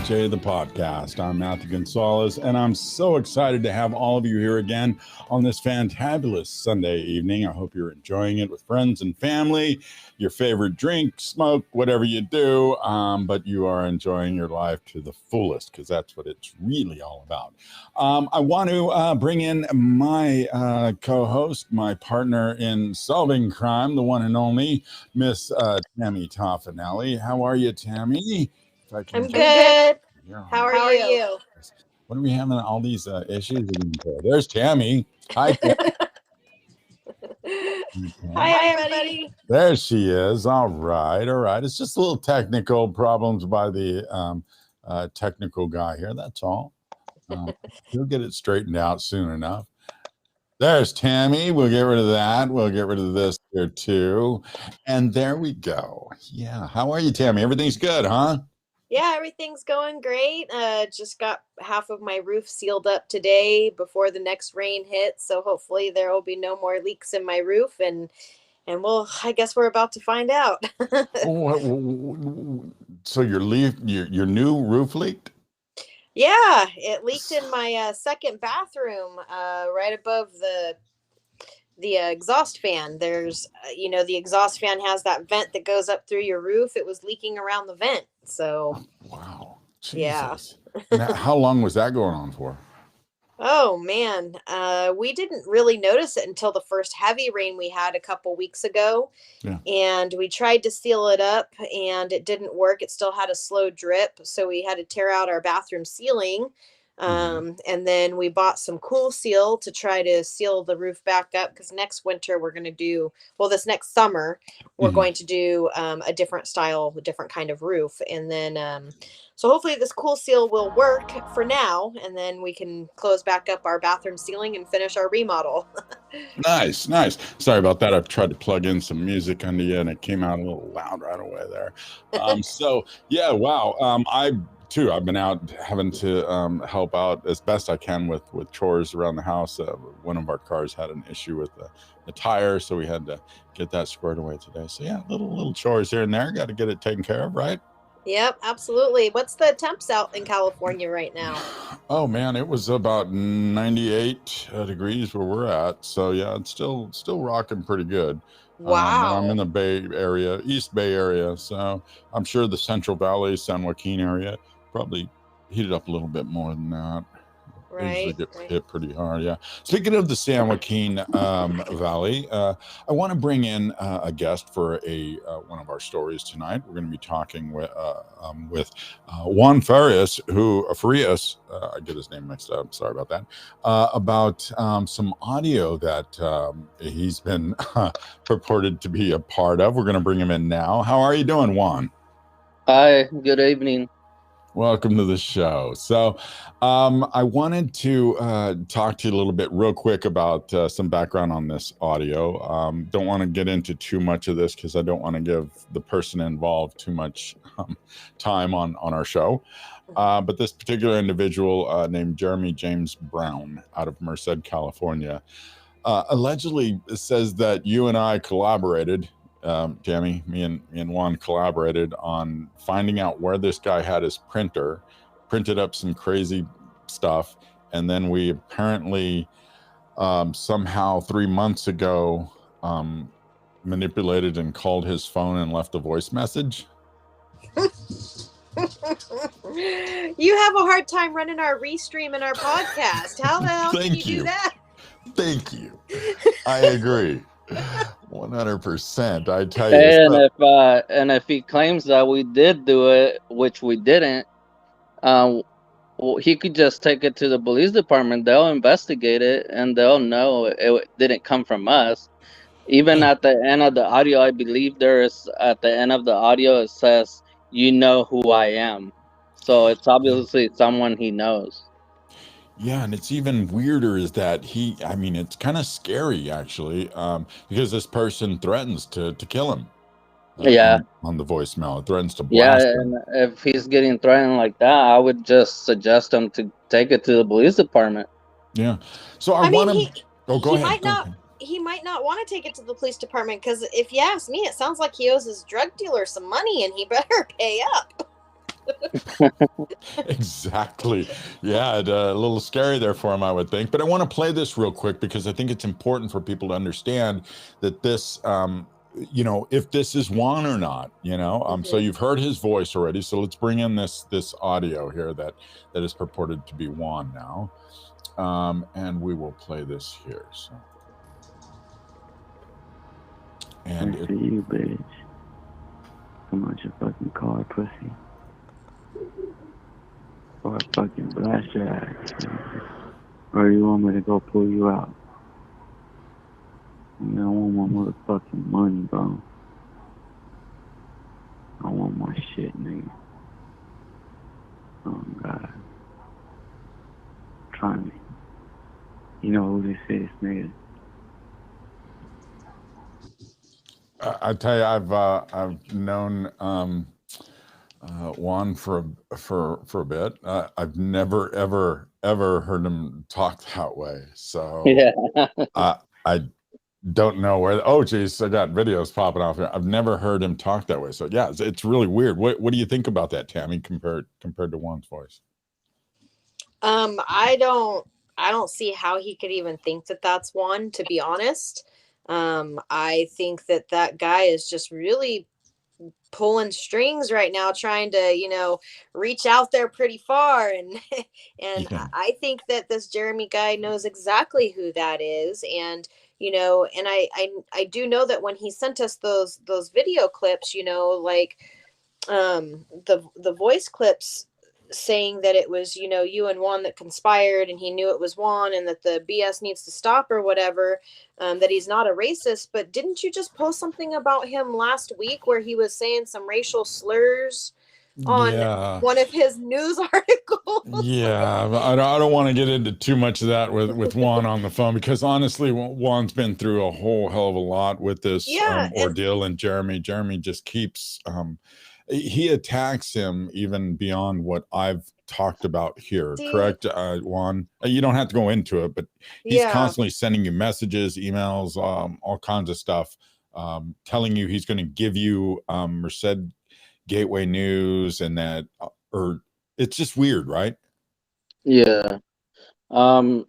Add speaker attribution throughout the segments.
Speaker 1: IPJ The Podcast. I'm Matthew Gonzalez, and I'm so excited to have all of you here again on this fantabulous Sunday evening. I hope you're enjoying it with friends and family, your favorite drink, smoke, whatever you do, but you are enjoying your life to the fullest, because that's what it's really all about. I want to bring in my co-host, my partner in solving crime, the one and only Miss Tammy Toffanelli. How are you, Tammy?
Speaker 2: I'm good.
Speaker 1: Yeah.
Speaker 2: How are you?
Speaker 1: What are we having all these issues again for? There's Tammy. Hi, Tammy.
Speaker 2: Hi, everybody.
Speaker 1: There she is. All right. It's just a little technical problems by the technical guy here. That's all. He'll get it straightened out soon enough. There's Tammy. We'll get rid of that. We'll get rid of this here too. And there we go. Yeah. How are you, Tammy? Everything's good, huh?
Speaker 2: Yeah, everything's going great. Just got half of my roof sealed up today before the next rain hits. So hopefully there will be no more leaks in my roof. And I guess we're about to find out.
Speaker 1: So your new roof leaked?
Speaker 2: Yeah, it leaked in my second bathroom, right above the exhaust fan. There's, the exhaust fan has that vent that goes up through your roof. It was leaking around the vent. So,
Speaker 1: wow.
Speaker 2: Jesus.
Speaker 1: Yeah. How long was that going on for?
Speaker 2: Oh, man. We didn't really notice it until the first heavy rain we had a couple weeks ago.
Speaker 1: Yeah.
Speaker 2: And we tried to seal it up and it didn't work. It still had a slow drip. So we had to tear out our bathroom ceiling. And then we bought some Cool Seal to try to seal the roof back up, because next winter we're going to do, this next summer, we're going to do a different kind of roof. And then, so hopefully this Cool Seal will work for now, and then we can close back up our bathroom ceiling and finish our remodel.
Speaker 1: Nice. Sorry about that. I've tried to plug in some music under you and it came out a little loud right away there. So yeah, wow. I've been out having to help out as best I can with chores around the house. One of our cars had an issue with the tire, so we had to get that squared away today. So yeah, little chores here and there. Got to get it taken care of, right?
Speaker 2: Yep, absolutely. What's the temps out in California right now?
Speaker 1: Oh man, it was about 98 degrees where we're at. So yeah, it's still rocking pretty good.
Speaker 2: Wow.
Speaker 1: I'm in the Bay Area, East Bay area. So I'm sure the Central Valley, San Joaquin area probably heated up a little bit more than that.
Speaker 2: Right.
Speaker 1: They get hit pretty hard. Yeah. Speaking of the San Joaquin Valley, I want to bring in a guest for one of our stories tonight. We're going to be talking with Juan Farias, I get his name mixed up. Sorry about that. About some audio that he's been purported to be a part of. We're going to bring him in now. How are you doing, Juan?
Speaker 3: Hi. Good evening.
Speaker 1: Welcome to the show. So I wanted to talk to you a little bit real quick about some background on this audio. Don't want to get into too much of this because I don't want to give the person involved too much time on our show. But this particular individual named Jeremy James Brown out of Merced, California, allegedly says that you and I collaborated. Tammy, me and Juan collaborated on finding out where this guy had his printer, printed up some crazy stuff, and then we apparently somehow 3 months ago manipulated and called his phone and left a voice message.
Speaker 2: You have a hard time running our restream in our podcast. How the hell can you do that?
Speaker 1: Thank you. I agree. 100%. I tell you.
Speaker 3: And if he claims that we did do it, which we didn't, he could just take it to the police department. They'll investigate it and they'll know it didn't come from us. Even at the end of the audio, I believe at the end of the audio it says, "You know who I am." So it's obviously someone he knows.
Speaker 1: Yeah, and it's even weirder is that it's kind of scary actually, because this person threatens to kill him. On the voicemail, it threatens to blast him.
Speaker 3: And if he's getting threatened like that, I would just suggest him to take it to the police department.
Speaker 1: Yeah. So go ahead.
Speaker 2: He might not want to take it to the police department because if you ask me, it sounds like he owes his drug dealer some money and he better pay up.
Speaker 1: Exactly. Yeah, a little scary there for him, I would think. But I want to play this real quick because I think it's important for people to understand that this, if this is Juan or not. So you've heard his voice already. So let's bring in this audio here that is purported to be Juan now, and we will play this here. So.
Speaker 4: And to you, bitch. Come on, your fucking car, pussy. Or I fucking blast your ass. Or you want me to go pull you out? I want my motherfucking money, bro. I want my shit, nigga. Oh, God. Try me. You know who this is, nigga?
Speaker 1: I tell you, I've known Juan for a bit. I've never ever heard him talk that way. So
Speaker 3: Yeah.
Speaker 1: I don't know where. Oh, geez, I got videos popping off here. I've never heard him talk that way. So yeah, it's really weird. What do you think about that, Tammy? Compared to Juan's voice?
Speaker 2: I don't see how he could even think that that's Juan, to be honest. I think that guy is just really pulling strings right now, trying to, reach out there pretty far. And I think that this Jeremy guy knows exactly who that is. And, and I do know that when he sent us those video clips, like the voice clips saying that it was, you and Juan that conspired, and he knew it was Juan, and that the BS needs to stop or whatever, that he's not a racist. But didn't you just post something about him last week where he was saying some racial slurs on one of his news articles?
Speaker 1: Yeah, I don't want to get into too much of that with Juan on the phone, because honestly, Juan's been through a whole hell of a lot with this ordeal, and Jeremy just keeps he attacks him even beyond what I've talked about here. Correct, Juan? You don't have to go into it, but he's constantly sending you messages, emails, all kinds of stuff, telling you he's going to give you Merced Gateway News, and that, or it's just weird, right?
Speaker 3: Yeah. Well,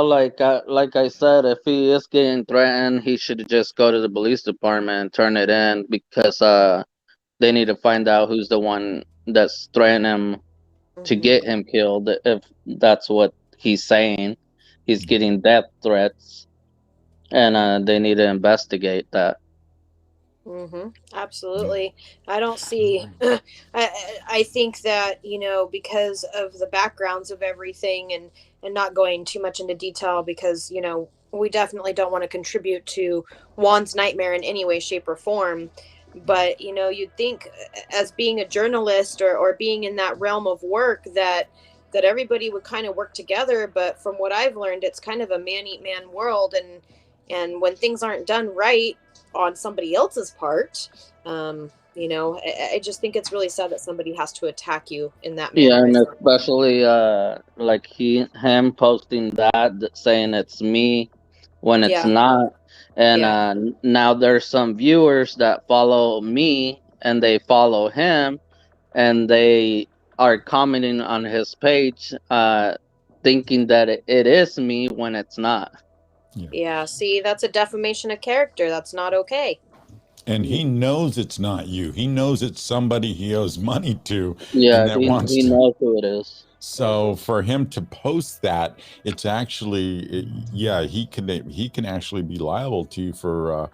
Speaker 3: like I said, if he is getting threatened, he should just go to the police department and turn it in, because they need to find out who's the one that's threatening him to get him killed. If that's what he's saying, he's getting death threats, and they need to investigate that.
Speaker 2: Absolutely. I don't see. I think that, because of the backgrounds of everything, and not going too much into detail, because we definitely don't want to contribute to Juan's nightmare in any way, shape, or form. But you'd think, as being a journalist, or being in that realm of work, that everybody would kind of work together. But from what I've learned, it's kind of a man-eat-man world, and when things aren't done right on somebody else's part, I just think it's really sad that somebody has to attack you in that manner.
Speaker 3: Yeah, and especially like him posting that, saying it's me when it's not. And now there's some viewers that follow me, and they follow him, and they are commenting on his page, thinking that it is me when it's not.
Speaker 2: Yeah, see, that's a defamation of character. That's not okay.
Speaker 1: And he knows it's not you. He knows it's somebody he owes money to.
Speaker 3: Yeah,
Speaker 1: and that
Speaker 3: he knows who it is.
Speaker 1: So for him to post that, it's actually, he can actually be liable to you for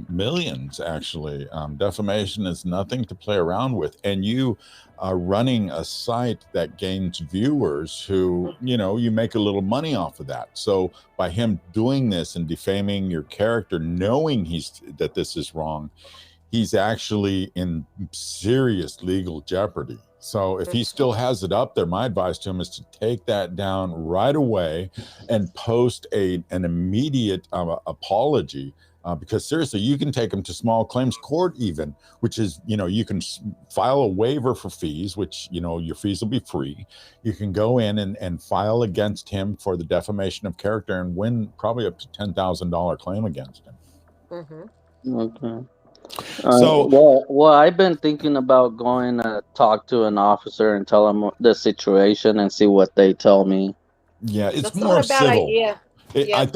Speaker 1: millions. Actually, defamation is nothing to play around with, and you are running a site that gains viewers who, you make a little money off of that. So by him doing this and defaming your character, knowing that this is wrong, he's actually in serious legal jeopardy. So if he still has it up there, my advice to him is to take that down right away and post an immediate apology. Because seriously, you can take him to small claims court even, which is, you can file a waiver for fees, which, your fees will be free. You can go in and file against him for the defamation of character and win probably up to $10,000 claim against him.
Speaker 3: Okay. Well, I've been thinking about going to talk to an officer and tell them the situation and see what they tell me.
Speaker 1: Yeah, it's
Speaker 2: That's
Speaker 1: more
Speaker 2: not a bad
Speaker 1: civil.
Speaker 2: idea.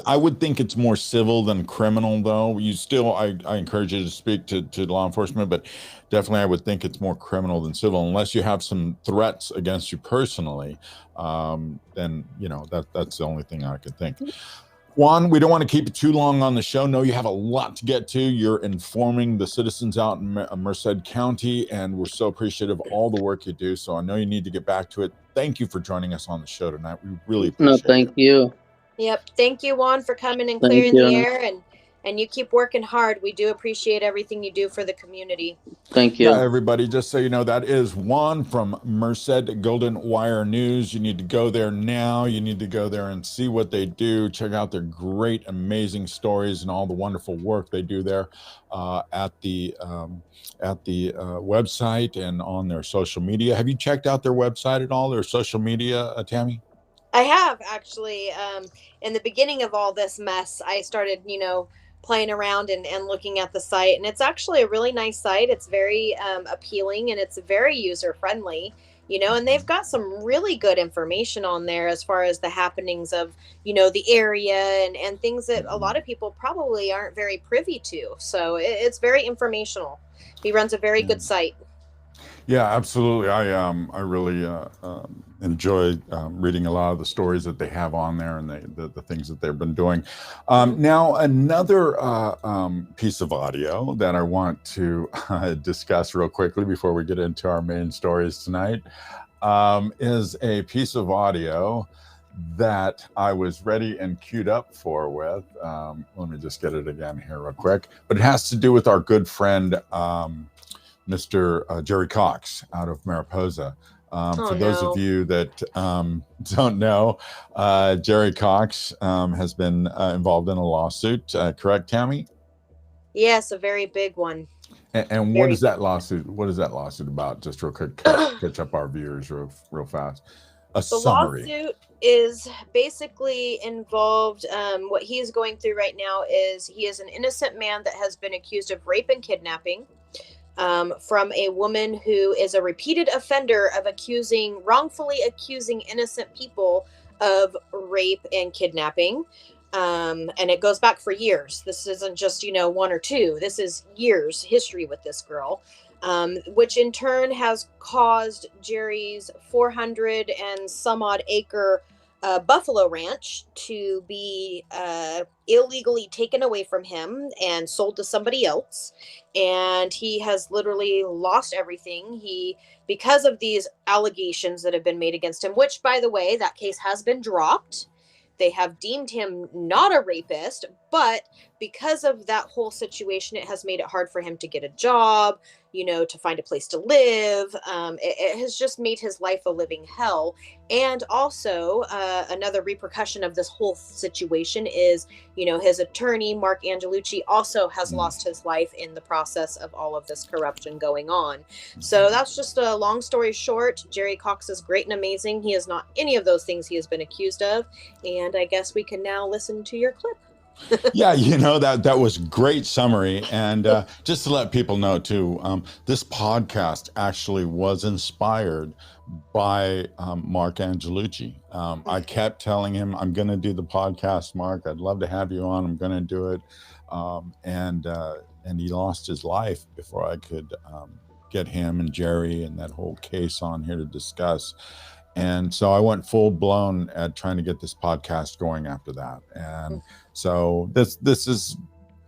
Speaker 1: I would think it's more civil than criminal, though. I encourage you to speak to law enforcement, but definitely I would think it's more criminal than civil, unless you have some threats against you personally. Then that's the only thing I could think. Juan, we don't want to keep it too long on the show. No, you have a lot to get to. You're informing the citizens out in Merced County, and we're so appreciative of all the work you do. So I know you need to get back to it. Thank you for joining us on the show tonight. We really appreciate it.
Speaker 3: No, thank you.
Speaker 2: Yep. Thank you, Juan, for coming and clearing the air, and you keep working hard. We do appreciate everything you do for the community.
Speaker 3: Thank you.
Speaker 1: Yeah, everybody, just so you know, that is Juan from Merced Golden Wire News. You need to go there now. You need to go there and see what they do. Check out their great, amazing stories and all the wonderful work they do there at the website and on their social media. Have you checked out their website at all, their social media, Tammy?
Speaker 2: I have, actually. In the beginning of all this mess, I started, playing around and looking at the site, and it's actually a really nice site. It's very appealing, and it's very user friendly, and they've got some really good information on there as far as the happenings of, the area and things that a lot of people probably aren't very privy to. So it's very informational. He runs a very good site.
Speaker 1: Yeah, absolutely. I really enjoy reading a lot of the stories that they have on there and the things that they've been doing. Now, another piece of audio that I want to discuss real quickly before we get into our main stories tonight is a piece of audio that I was ready and queued up for with. Let me just get it again here real quick. But it has to do with our good friend, Mr. Jerry Cox out of Mariposa. For those of you that don't know, Jerry Cox has been involved in a lawsuit, correct, Tammy?
Speaker 2: Yes, a very big one.
Speaker 1: And what is that lawsuit? What is that lawsuit about? Just real quick, catch up our viewers real fast. The summary.
Speaker 2: Lawsuit is basically involved. What he is going through right now is he is an innocent man that has been accused of rape and kidnapping. From a woman who is a repeated offender of wrongfully accusing innocent people of rape and kidnapping. And it goes back for years. This isn't just, one or two. This is years history with this girl, which in turn has caused Jerry's 400 and some odd acre buffalo ranch to be illegally taken away from him and sold to somebody else. And he has literally lost everything. Because of these allegations that have been made against him, which, by the way, that case has been dropped. They have deemed him not a rapist, but because of that whole situation, it has made it hard for him to get a job, to find a place to live. It has just made his life a living hell. And also, another repercussion of this whole situation is, his attorney, Mark Angelucci, also has lost his life in the process of all of this corruption going on. So that's just a long story short. Jerry Cox is great and amazing. He is not any of those things he has been accused of. And I guess we can now listen to your clip.
Speaker 1: Yeah, that was great summary. And just to let people know too, this podcast actually was inspired by Mark Angelucci. I kept telling him, I'm going to do the podcast, Mark. I'd love to have you on. I'm going to do it. And he lost his life before I could get him and Jerry and that whole case on here to discuss. And so I went full blown at trying to get this podcast going after that. And so this is,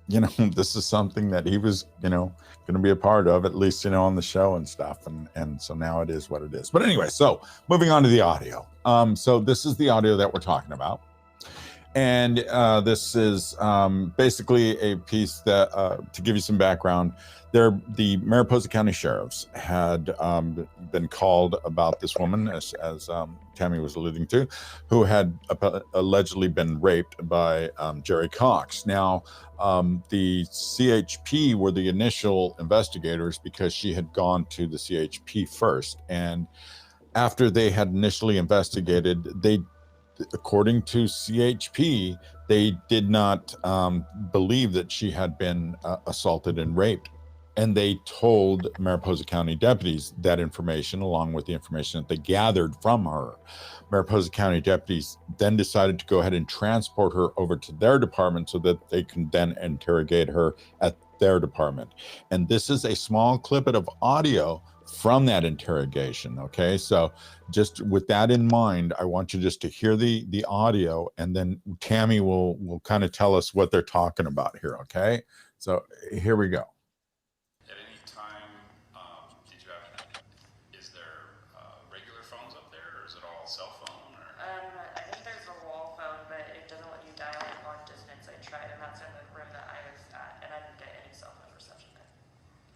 Speaker 1: this is something that he was, going to be a part of, at least, on the show and stuff. And so now it is what it is. But anyway, so moving on to the audio. So this is the audio that we're talking about. And this is basically a piece that, to give you some background, the Mariposa County Sheriffs had been called about this woman, as Tammy was alluding to, who had allegedly been raped by Jerry Cox. Now, the CHP were the initial investigators because she had gone to the CHP first. And after they had initially investigated, according to CHP, they did not believe that she had been assaulted and raped. And they told Mariposa County deputies that information, along with the information that they gathered from her. Mariposa County deputies then decided to go ahead and transport her over to their department so that they can then interrogate her at their department. And this is a small clip of audio from that interrogation. Okay, so just with that in mind, I want you just to hear the audio, and then Tammy will kind of tell us what they're talking about here. Okay, so here we go.
Speaker 5: At any time, did you have, is there regular phones up there, or is it all cell phone? Or?
Speaker 6: I think there's a wall phone, but it doesn't let you dial it long distance. I tried, and that's in the room that I was at, and I didn't get any cell phone reception there.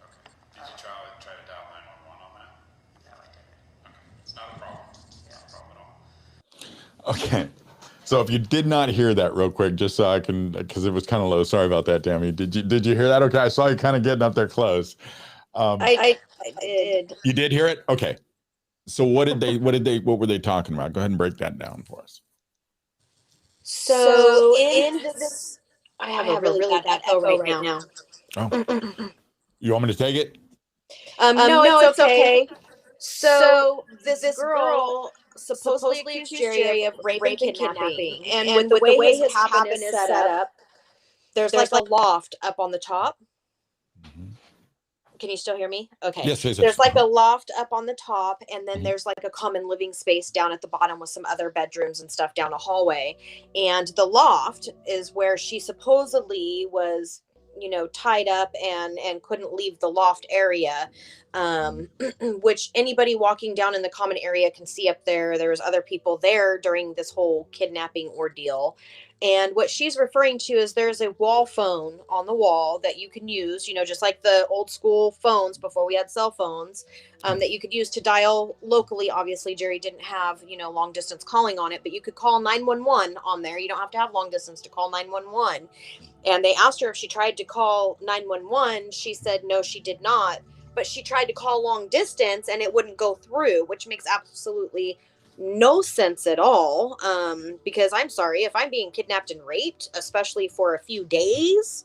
Speaker 5: Okay. Did you try to dial 911 on that?
Speaker 6: No, I didn't.
Speaker 5: Okay. It's not a problem.
Speaker 6: Yeah.
Speaker 5: It's not a problem at all.
Speaker 1: Okay. So if you did not hear that real quick, just so I can, because it was kind of low. Sorry about that, Tammy. Did you hear that? Okay. I saw you kind of getting up there close.
Speaker 2: I did.
Speaker 1: You did hear it? Okay. So what were they talking about? Go ahead and break that down for us.
Speaker 2: So in this, I have a really bad echo right now.
Speaker 1: Oh. You want me to take it?
Speaker 2: No, it's okay. So this girl supposedly accused Jerry of rape and kidnapping. And with the way his cabin is set up, there's like a loft up on the top.
Speaker 1: Mm-hmm.
Speaker 2: Can you still hear me? Okay.
Speaker 1: Yes.
Speaker 2: There's like a loft up on the top, and then there's like a common living space down at the bottom with some other bedrooms and stuff down a hallway. And the loft is where she supposedly was, tied up and couldn't leave the loft area, which anybody walking down in the common area can see up there. There was other people there during this whole kidnapping ordeal. And what she's referring to is there's a wall phone on the wall that you can use, just like the old school phones before we had cell phones, that you could use to dial locally. Obviously, Jerry didn't have, long distance calling on it, but you could call 911 on there. You don't have to have long distance to call 911. And they asked her if she tried to call 911. She said, no, she did not. But she tried to call long distance and it wouldn't go through, which makes absolutely no sense at all. Because I'm sorry, if I'm being kidnapped and raped, especially for a few days,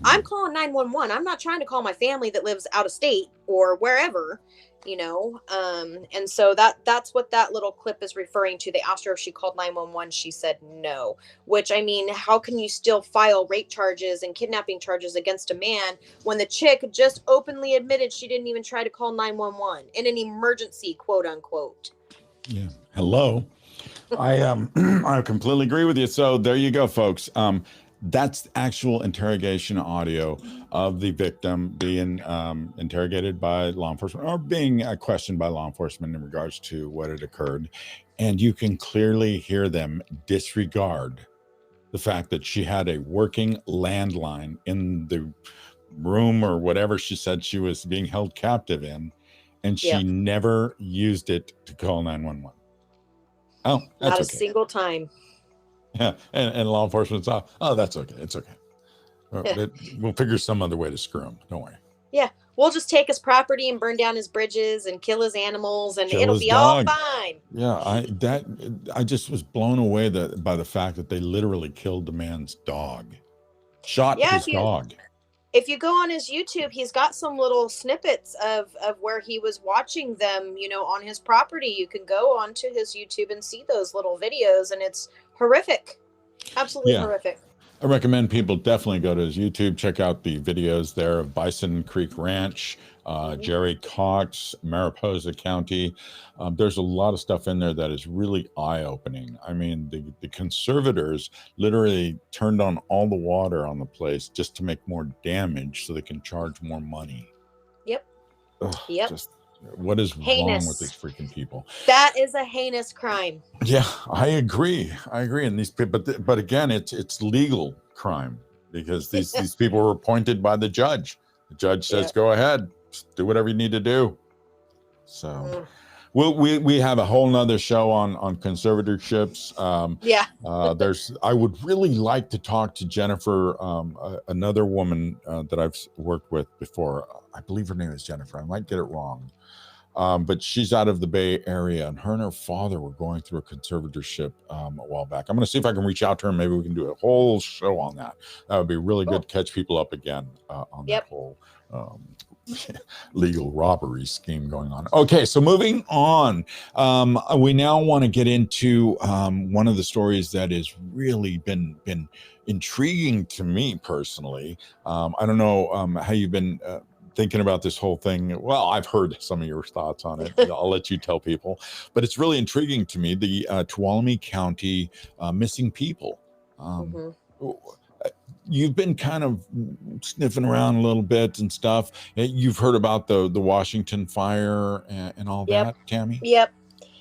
Speaker 2: I'm calling 911. I'm not trying to call my family that lives out of state or wherever, and so that's what that little clip is referring to. They asked her if she called 911. She said no, which, I mean, how can you still file rape charges and kidnapping charges against a man when the chick just openly admitted she didn't even try to call 911 in an emergency, quote unquote?
Speaker 1: Yeah. Hello. I completely agree with you. So there you go, folks. That's actual interrogation audio of the victim being interrogated by law enforcement or being questioned by law enforcement in regards to what had occurred. And you can clearly hear them disregard the fact that she had a working landline in the room or whatever she said she was being held captive in. And she never used it to call 911. Oh, that's
Speaker 2: not a
Speaker 1: okay.
Speaker 2: single time.
Speaker 1: Yeah, and law enforcement's off. Oh, that's okay. It's okay. We'll figure some other way to screw him. Don't worry.
Speaker 2: Yeah, we'll just take his property and burn down his bridges and kill his animals, and
Speaker 1: Kill
Speaker 2: it'll
Speaker 1: his
Speaker 2: be
Speaker 1: dog.
Speaker 2: all fine.
Speaker 1: Yeah, I just was blown away by the fact that they literally killed the man's dog, shot his dog.
Speaker 2: If you go on his YouTube, he's got some little snippets of where he was watching them, on his property. You can go onto his YouTube and see those little videos, and it's horrific. Absolutely horrific.
Speaker 1: I recommend people definitely go to his YouTube, check out the videos there of Bison Creek Ranch, Jerry Cox, Mariposa County. There's a lot of stuff in there that is really eye-opening. I mean, the conservators literally turned on all the water on the place just to make more damage so they can charge more money.
Speaker 2: Yep.
Speaker 1: Ugh,
Speaker 2: yep.
Speaker 1: What is
Speaker 2: heinous.
Speaker 1: wrong with these freaking people?
Speaker 2: That is a heinous crime.
Speaker 1: Yeah, I agree. And these people, but again, it's legal crime because these people were appointed by the judge. The judge says, go ahead, do whatever you need to do. So we have a whole nother show on conservatorships. I would really like to talk to Jennifer, another woman that I've worked with before. I believe her name is Jennifer. I might get it wrong. But she's out of the Bay Area, and her father were going through a conservatorship a while back. I'm going to see if I can reach out to her. Maybe we can do a whole show on that. That would be really good to catch people up again on that whole legal robbery scheme going on. Okay, so moving on, we now want to get into one of the stories that has really been intriguing to me personally. I don't know how you've been thinking about this whole thing. Well, I've heard some of your thoughts on it. I'll let you tell people, but it's really intriguing to me. The Tuolumne County missing people. You've been kind of sniffing around a little bit and stuff. You've heard about the Washington fire and all that, Tammy?
Speaker 2: Yep.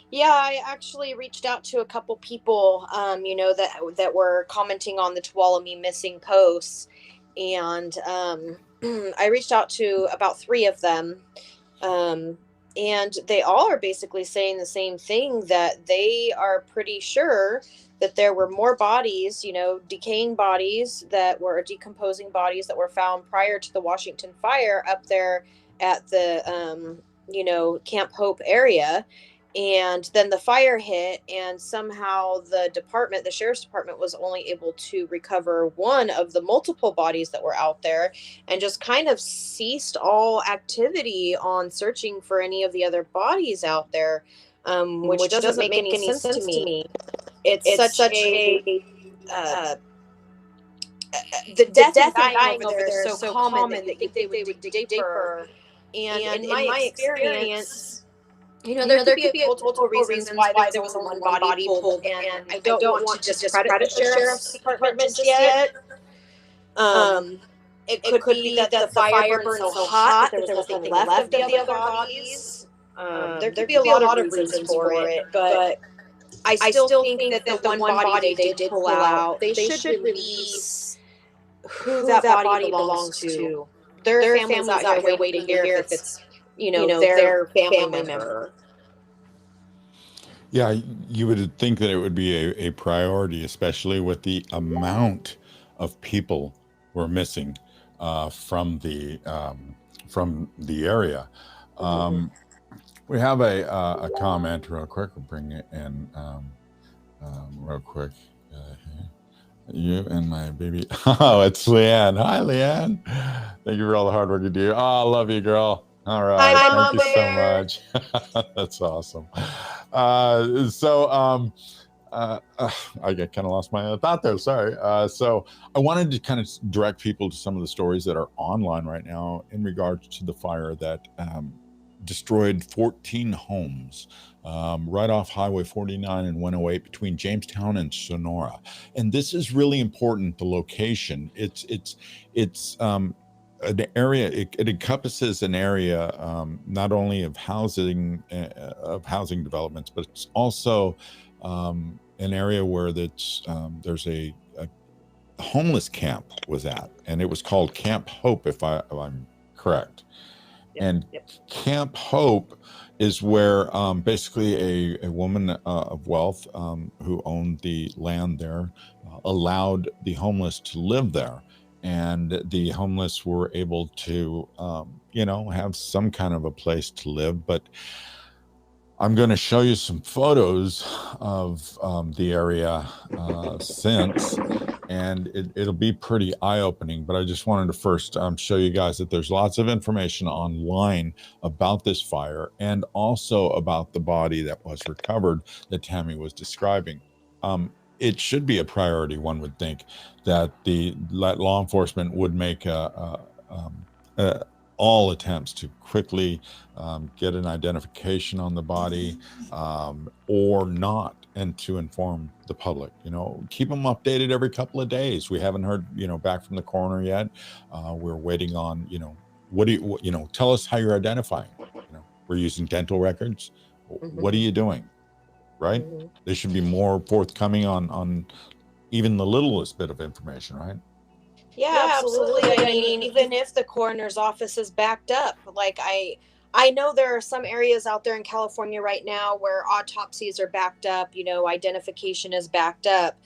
Speaker 2: Yeah, I actually reached out to a couple people, that were commenting on the Tuolumne missing posts, and I reached out to about 3 of them, and they all are basically saying the same thing, that they are pretty sure that there were more bodies, decaying bodies that were decomposing bodies that were found prior to the Washington fire up there at the, Camp Hope area. And then the fire hit, and somehow the sheriff's department was only able to recover one of the multiple bodies that were out there, and just kind of ceased all activity on searching for any of the other bodies out there, which doesn't make any sense to me. It's such a the death and dying over there is so common that you think they would dig deeper. And in my experience, there could be multiple reasons why there was one body pulled, and I don't want to discredit the sheriff's department just yet. It could be that the fire burned so hot that there was nothing left of the other bodies. There could be a lot of reasons for it, but I still think that the one body they did pull out, they should release who that body belongs to. There are families out here waiting to hear if it's, their family member.
Speaker 1: Yeah, you would think that it would be a priority, especially with the amount of people who are missing from the area. We have a comment real quick. We'll bring it in real quick. You and my baby. Oh, it's Leanne. Hi, Leanne. Thank you for all the hard work you do. Oh, I love you, girl. All right.
Speaker 2: Hi,
Speaker 1: Thank you so much. That's awesome. I kind of lost my thought there. Sorry. So I wanted to kind of direct people to some of the stories that are online right now in regards to the fire that destroyed 14 homes right off Highway 49 and 108 between Jamestown and Sonora. And this is really important, the location. It's an area, it encompasses an area not only of housing developments, but it's also an area where there's a homeless camp was at, and it was called Camp Hope, if I'm correct. And Camp Hope is where basically a woman of wealth who owned the land there allowed the homeless to live there. And the homeless were able to, have some kind of a place to live. But I'm going to show you some photos of the area since, and it'll be pretty eye-opening. But I just wanted to first show you guys that there's lots of information online about this fire, and also about the body that was recovered that Tammy was describing. It should be a priority, one would think, that law enforcement would make all attempts to quickly get an identification on the body or not, and to inform the public. Keep them updated every couple of days. We haven't heard back from the coroner yet. We're waiting on tell us how you're identifying. We're using dental records. What are you doing? Right? They should be more forthcoming on even the littlest bit of information, right?
Speaker 2: Yeah, absolutely. I mean, even if the coroner's office is backed up, like I know there are some areas out there in California right now where autopsies are backed up, identification is backed up.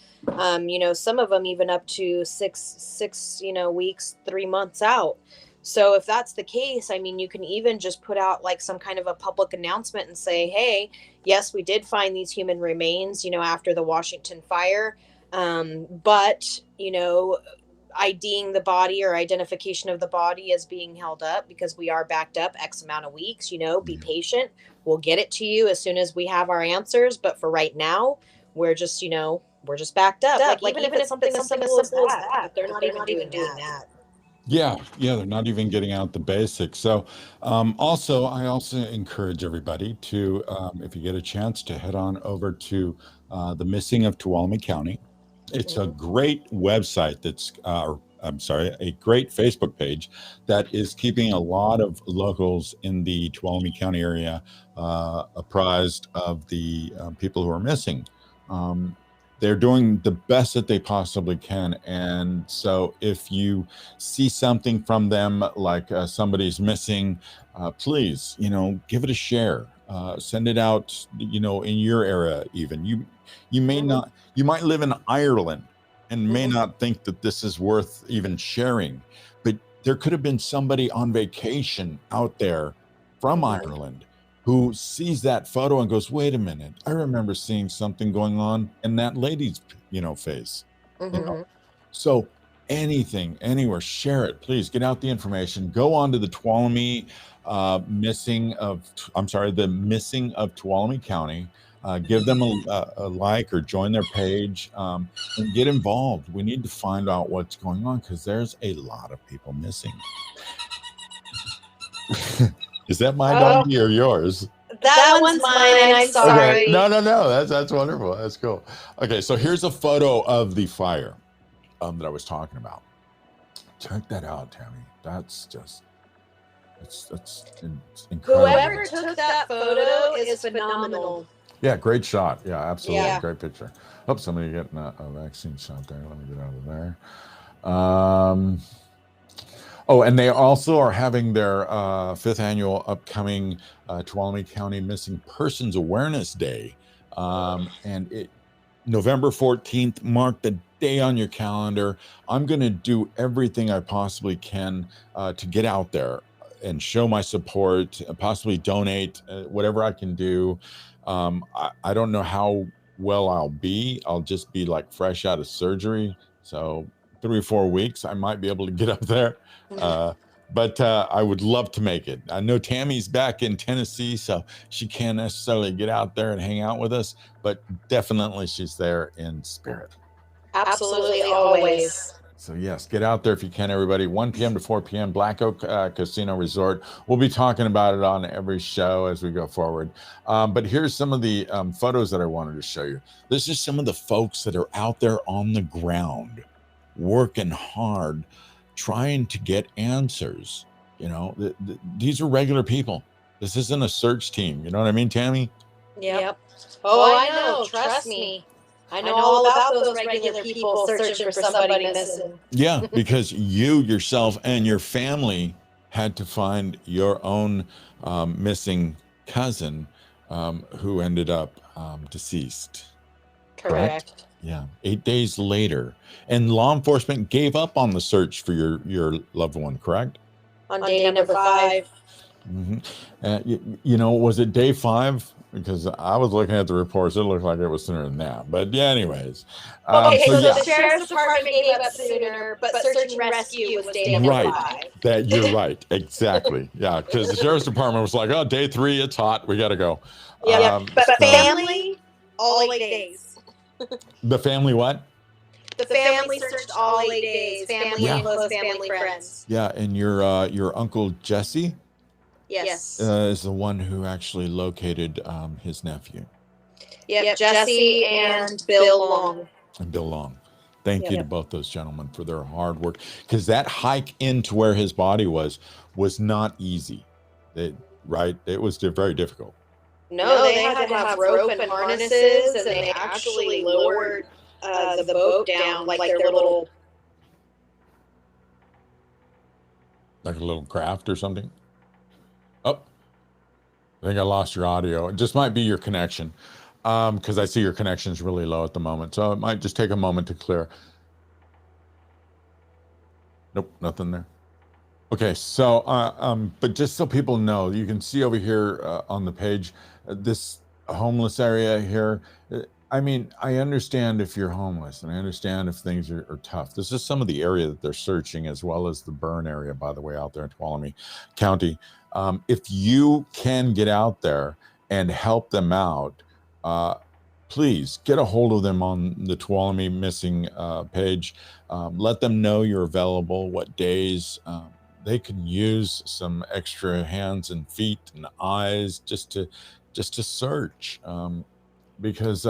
Speaker 2: Some of them even up to six weeks, 3 months out. So if that's the case, I mean, you can even just put out like some kind of a public announcement and say, hey, yes, we did find these human remains, after the Washington fire. But, IDing the body or identification of the body as being held up, because we are backed up X amount of weeks. Be patient. We'll get it to you as soon as we have our answers. But for right now, we're just, we're just backed up. Like even if it's something as simple as that, but they're not even doing that.
Speaker 1: Yeah, they're not even getting out the basics. So also, I also encourage everybody to, if you get a chance, to head on over to the Missing of Tuolumne County. It's a great website that's, a great Facebook page that is keeping a lot of locals in the Tuolumne County area apprised of the people who are missing. They're doing the best that they possibly can. And so if you see something from them, like somebody's missing, please, give it a share. Send it out, in your area even. You may not, you might live in Ireland and may not think that this is worth even sharing, but there could have been somebody on vacation out there from Ireland who sees that photo and goes, wait a minute, I remember seeing something going on in that lady's, face. So anything, anywhere, share it, please. Get out the information. Go on to the Tuolumne the Missing of Tuolumne County. Give them a like or join their page and get involved. We need to find out what's going on, because there's a lot of people missing. Is that my doggy or yours?
Speaker 2: That one's mine. I'm sorry.
Speaker 1: Okay. No. That's wonderful. That's cool. Okay, so here's a photo of the fire that I was talking about. Check that out, Tammy. That's just, it's incredible.
Speaker 2: Whoever took that photo is phenomenal.
Speaker 1: Yeah, great shot. Yeah, absolutely. Yeah. Great picture. Oh, somebody getting a vaccine shot there. Let me get out of there. And they also are having their 5th annual upcoming Tuolumne County Missing Persons Awareness Day. And November 14th, mark the day on your calendar. I'm going to do everything I possibly can to get out there and show my support, possibly donate, whatever I can do. I don't know how well I'll be. I'll just be like fresh out of surgery. So 3 or 4 weeks, I might be able to get up there. But I would love to make it. I know Tammy's back in Tennessee, so she can't necessarily get out there and hang out with us, but definitely she's there in spirit.
Speaker 2: Absolutely, always.
Speaker 1: So yes, get out there if you can, everybody. 1 p.m. to 4 p.m., Black Oak Casino Resort. We'll be talking about it on every show as we go forward. But here's some of the photos that I wanted to show you. This is some of the folks that are out there on the ground, working hard, trying to get answers. These are regular people. This isn't a search team. You know what I mean, Tammy?
Speaker 2: Yep. Oh, I know. Trust me. I know all about those regular people searching for somebody missing.
Speaker 1: Yeah, because you yourself and your family had to find your own missing cousin who ended up deceased.
Speaker 2: Correct.
Speaker 1: Yeah, 8 days later. And law enforcement gave up on the search for your loved one, correct?
Speaker 2: On day number 5.
Speaker 1: Was it day 5? Because I was looking at the reports, it looked like it was sooner than that. But yeah, anyways.
Speaker 2: Okay, so the sheriff's department gave up sooner, but search and rescue was day number 5.
Speaker 1: You're right. Exactly. Yeah, because the sheriff's department was like, oh, day 3, it's hot. We got to go.
Speaker 2: Yeah, but family, all 8 days.
Speaker 1: The family what?
Speaker 2: The family searched all 8 days. Family and close family friends.
Speaker 1: Yeah, and your Uncle Jesse?
Speaker 2: Yes.
Speaker 1: Is the one who actually located his nephew.
Speaker 2: Yep, Jesse and Bill Long.
Speaker 1: Thank you to both those gentlemen for their hard work, because that hike into where his body was not easy. It was very difficult.
Speaker 2: No, they had to have rope and harnesses, and they actually lowered the boat down like their little...
Speaker 1: Like a little craft or something? Oh, I think I lost your audio. It just might be your connection, because I see your connection's really low at the moment. So it might just take a moment to clear. Nope, nothing there. Okay, so, but just so people know, you can see over here on the page, this homeless area here, I mean, I understand if you're homeless, and I understand if things are tough. This is some of the area that they're searching, as well as the burn area, by the way, out there in Tuolumne County. If you can get out there and help them out, please get a hold of them on the Tuolumne Missing page. Let them know you're available, what days. They can use some extra hands and feet and eyes just to search. Because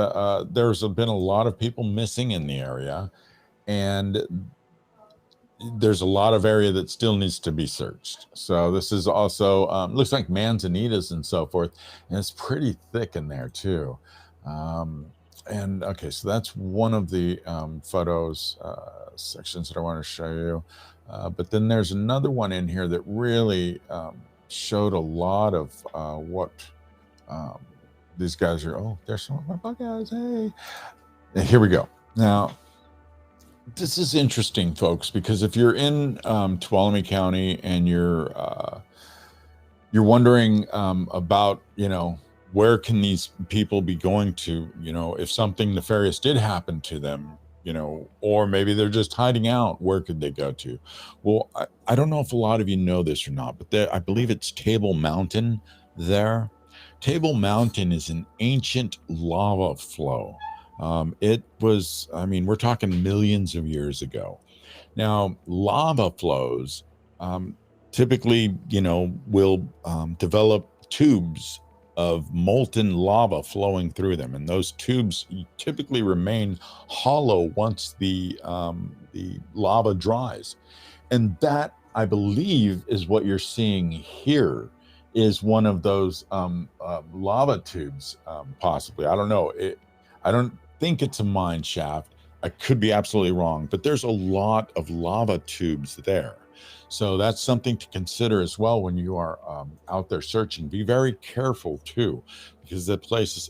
Speaker 1: there's been a lot of people missing in the area, and there's a lot of area that still needs to be searched. So this is also looks like manzanitas and so forth, and it's pretty thick in there too. And okay, so that's one of the photos sections that I want to show you. But then there's another one in here that really showed a lot of what these guys are. Oh, there's some of my buckeyes. Hey, and here we go. Now, this is interesting, folks, because if you're in Tuolumne County and you're wondering about, where can these people be going to, if something nefarious did happen to them, or maybe they're just hiding out, where could they go to? Well, I don't know if a lot of you know this or not, but I believe it's Table Mountain there. Table Mountain is an ancient lava flow. It was, we're talking millions of years ago. Now, lava flows typically, will develop tubes of molten lava flowing through them. And those tubes typically remain hollow once the lava dries. And that, I believe, is what you're seeing here, is one of those lava tubes, possibly. I don't know. I don't think it's a mine shaft. I could be absolutely wrong, but there's a lot of lava tubes there. So that's something to consider as well when you are out there searching. Be very careful too, because the places,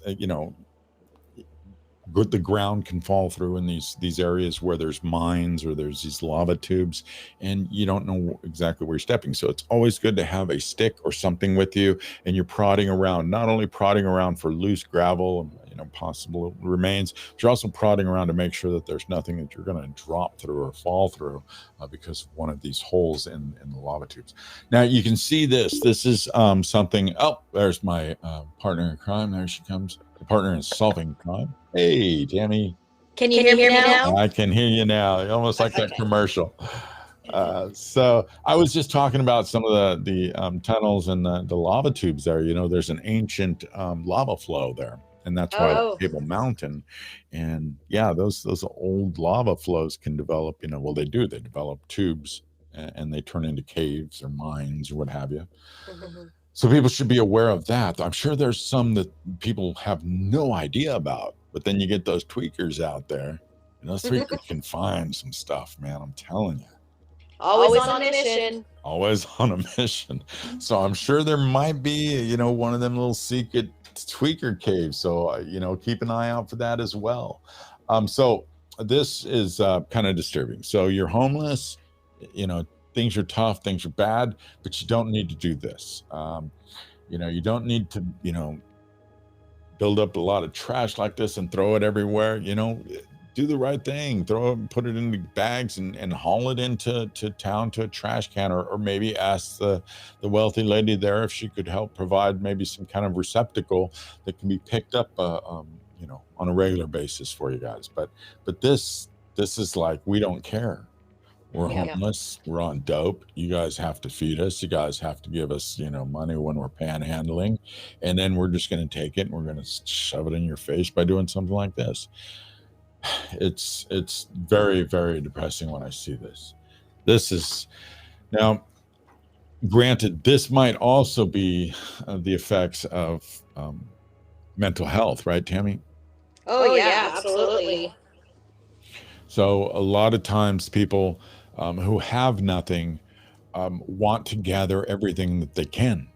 Speaker 1: the ground can fall through in these areas where there's mines or there's these lava tubes, and you don't know exactly where you're stepping. So it's always good to have a stick or something with you, and you're prodding around, not only prodding around for loose gravel, possible remains, but you're also prodding around to make sure that there's nothing that you're going to drop through or fall through because of one of these holes in the lava tubes. Now you can see this is something. Oh, there's my partner in crime. There she comes, the partner in solving crime. Hey, Tammy.
Speaker 2: Can you hear me now?
Speaker 1: I can hear you now. Almost like that commercial. So I was just talking about some of the tunnels and the lava tubes there. There's an ancient lava flow there, and that's why it's Table Mountain. And yeah, those old lava flows can develop. They develop tubes, and they turn into caves or mines or what have you. Mm-hmm. So people should be aware of that. I'm sure there's some that people have no idea about. But then you get those tweakers out there, and those tweakers can find some stuff, man. I'm telling you.
Speaker 2: Always on a mission.
Speaker 1: Always on a mission. So I'm sure there might be, one of them little secret tweaker caves. So, keep an eye out for that as well. So this is kind of disturbing. So you're homeless, things are tough, things are bad, but you don't need to do this. You don't need to, build up a lot of trash like this and throw it everywhere. Do the right thing, put it into bags and haul it into town to a trash can, or maybe ask the wealthy lady there if she could help provide maybe some kind of receptacle that can be picked up on a regular basis for you guys. But this is like, we don't care. We're homeless. We're on dope. You guys have to feed us. You guys have to give us, money when we're panhandling. And then we're just going to take it and we're going to shove it in your face by doing something like this. It's very, very depressing when I see this. This is, now, granted, this might also be the effects of mental health, right, Tammy?
Speaker 2: Oh yeah, absolutely.
Speaker 1: So a lot of times people who have nothing want to gather everything that they can.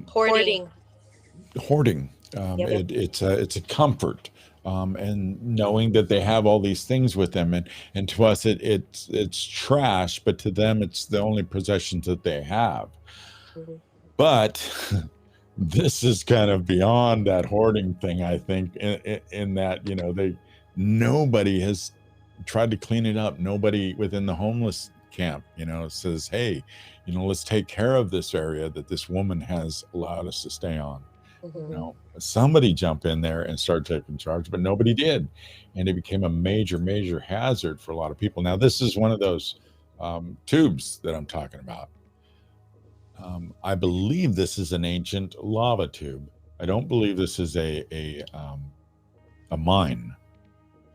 Speaker 2: Hoarding.
Speaker 1: It's a comfort, and knowing that they have all these things with them, and to us it's trash, but to them it's the only possessions that they have. Mm-hmm. But this is kind of beyond that hoarding thing, I think, in that, nobody has tried to clean it up. Nobody within the homeless camp, says, hey, let's take care of this area that this woman has allowed us to stay on. Somebody jump in there and start taking charge, but nobody did. And it became a major, major hazard for a lot of people. Now, this is one of those tubes that I'm talking about. I believe this is an ancient lava tube. I don't believe this is a mine.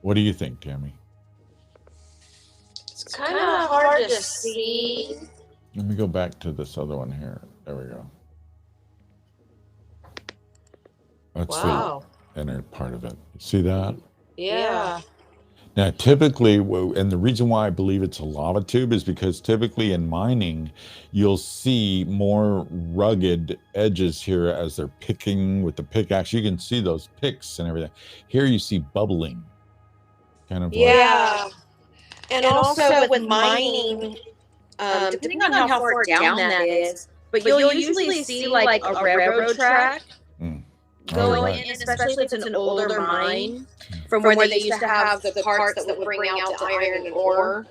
Speaker 1: What do you think, Tammy?
Speaker 2: It's kind of hard to see.
Speaker 1: Let me go back to this other one here. There we go. That's the inner part of it. See that?
Speaker 2: Yeah.
Speaker 1: Now, typically, and the reason why I believe it's a lava tube is because typically in mining, you'll see more rugged edges here as they're picking with the pickaxe. You can see those picks and everything. Here you see bubbling. Kind of
Speaker 2: like, and also with mining, depending on how far down that is, but you'll usually see like a railroad track. Going in, especially if it's an older mine, from where they used to have the carts that would bring out the iron and ore.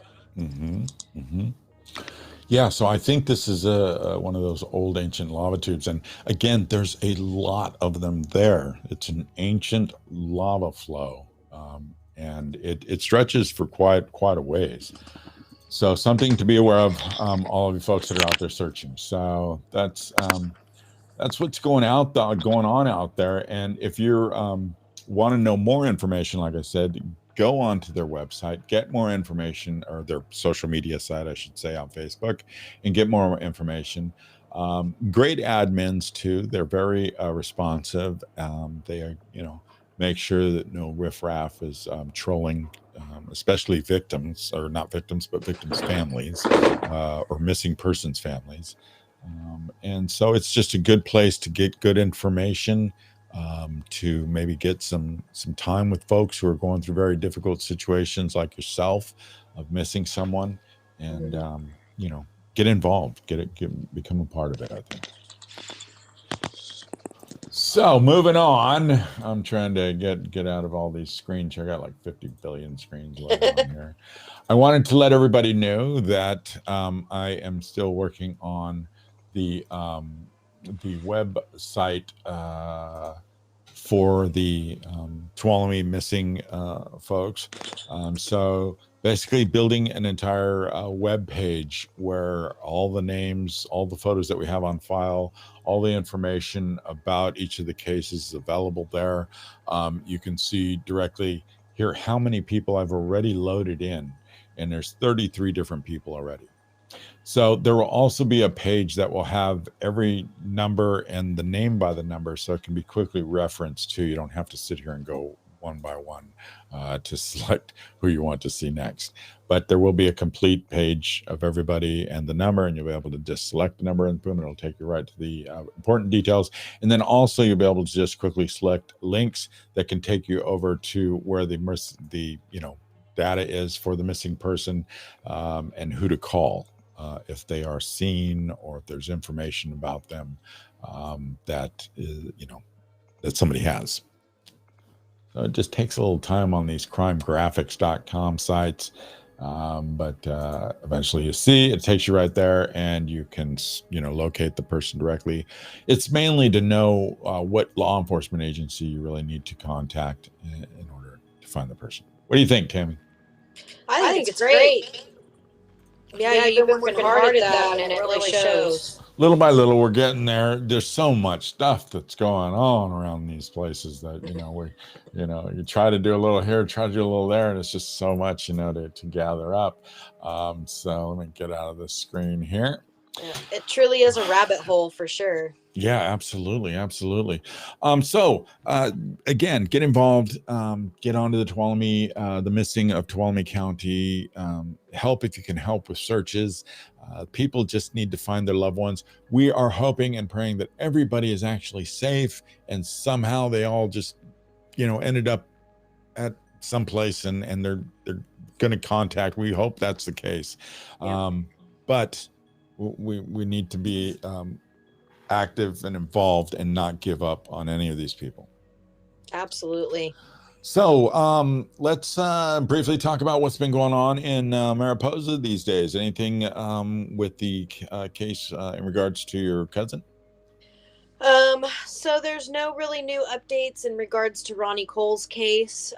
Speaker 1: Yeah, so I think this is one of those old ancient lava tubes. And again, there's a lot of them there. It's an ancient lava flow, and it stretches for quite a ways. So something to be aware of, all of you folks that are out there searching. So that's what's going on out there. And if you're want to know more information, like I said, go on to their website, get more information, or their social media site, I should say, on Facebook, and get more information. Great admins too. They're very responsive. They make sure that no riffraff is trolling, especially victims, or not victims, but victims' families, or missing persons' families. And so it's just a good place to get good information, to maybe get some time with folks who are going through very difficult situations like yourself of missing someone, and get involved, become a part of it, I think. So moving on, I'm trying to get out of all these screens. I got like 50 billion screens left on here. I wanted to let everybody know that I am still working on the website for the Tuolumne missing folks. So basically building an entire web page where all the names, all the photos that we have on file, all the information about each of the cases is available there. You can see directly here how many people I've already loaded in, and there's 33 different people already. So there will also be a page that will have every number and the name by the number, so it can be quickly referenced too. You don't have to sit here and go one by one to select who you want to see next. But there will be a complete page of everybody and the number, and you'll be able to just select the number and boom, it'll take you right to the important details. And then also you'll be able to just quickly select links that can take you over to where the data is for the missing person, and who to call. If they are seen, or if there's information about them that somebody has. So it just takes a little time on these crimegraphics.com sites, but eventually you see it takes you right there, and you can locate the person directly. It's mainly to know what law enforcement agency you really need to contact in order to find the person. What do you think, Tammy?
Speaker 2: I think it's great. Yeah, you've been working hard at that, and it really shows.
Speaker 1: Little by little, we're getting there. There's so much stuff that's going on around these places that, you try to do a little here, try to do a little there, and it's just so much, to gather up. So let me get out of this screen here.
Speaker 2: Yeah, it truly is a rabbit hole for sure.
Speaker 1: Yeah, absolutely. So again, get involved, get onto the Tuolumne, the missing of Tuolumne County, help if you can help with searches. People just need to find their loved ones. We are hoping and praying that everybody is actually safe, and somehow they all just, ended up at some place and they're going to contact. We hope that's the case. Yeah. But we need to be active and involved and not give up on any of these people.
Speaker 2: Absolutely.
Speaker 1: So let's briefly talk about what's been going on in Mariposa these days. Anything with the case in regards to your cousin?
Speaker 2: So there's no really new updates in regards to Ronnie Cole's case.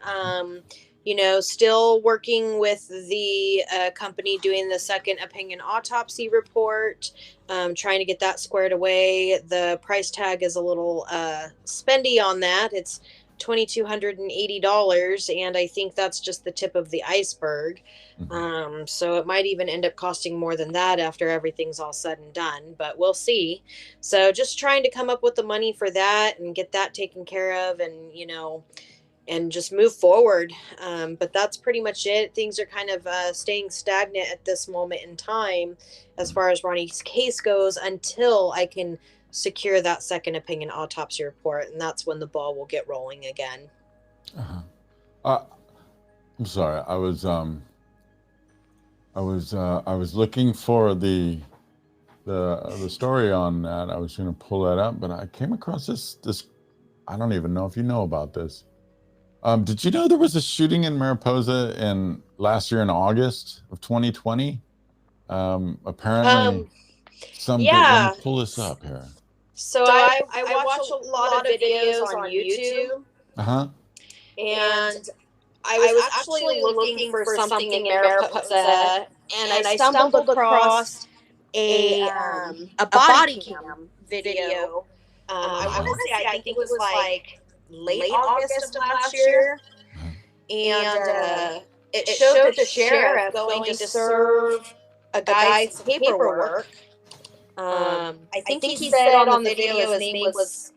Speaker 2: Still working with the company doing the second opinion autopsy report, trying to get that squared away. The price tag is a little spendy on that. It's $2,280, and I think that's just the tip of the iceberg. So it might even end up costing more than that after everything's all said and done, but we'll see. So just trying to come up with the money for that and get that taken care of, and just move forward. But that's pretty much it. Things are kind of staying stagnant at this moment in time as far as Ronnie's case goes until I can secure that second opinion autopsy report, and that's when the ball will get rolling again.
Speaker 1: I'm sorry. I was looking for the story on that. I was going to pull that up, but I came across this. I don't even know if you know about this. Did you know there was a shooting in Mariposa last year in August of 2020? Apparently, let me pull this up here.
Speaker 2: So I watch a lot of videos on YouTube. And I was actually looking for something in Mariposa, and I stumbled across a body cam video. I want to say I think it was like late August of last year, and it showed the sheriff going to serve a guy's paperwork. I think he said on the video his name was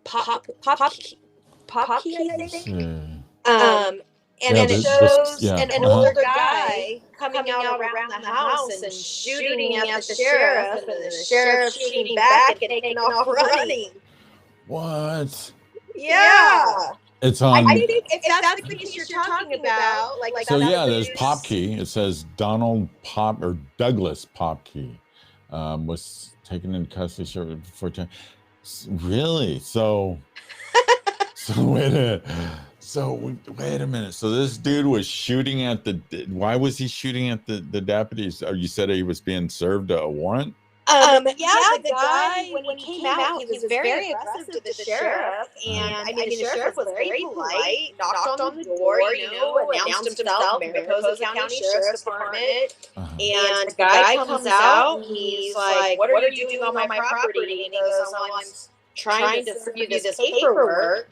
Speaker 2: Poppy, I think. And it shows an older guy coming out around the house and shooting at the sheriff, and the sheriff shooting back and taking off running.
Speaker 1: What?
Speaker 2: Yeah.
Speaker 1: It's on.
Speaker 2: I think if that's the case you're talking about,
Speaker 1: so there's Popkey. It says Douglas Popkey was taken into custody for time. Really? So wait a minute. So this dude was shooting at why was he shooting at the deputies? You said he was being served a warrant?
Speaker 2: The guy, when he came out, he was very aggressive to the sheriff. And the sheriff was very polite, knocked on the door, announced himself, Mariposa County Sheriff's Department. And the guy comes out, and he's like, "What are you doing on my property?" And he goes, "Someone's trying to serve you this paperwork."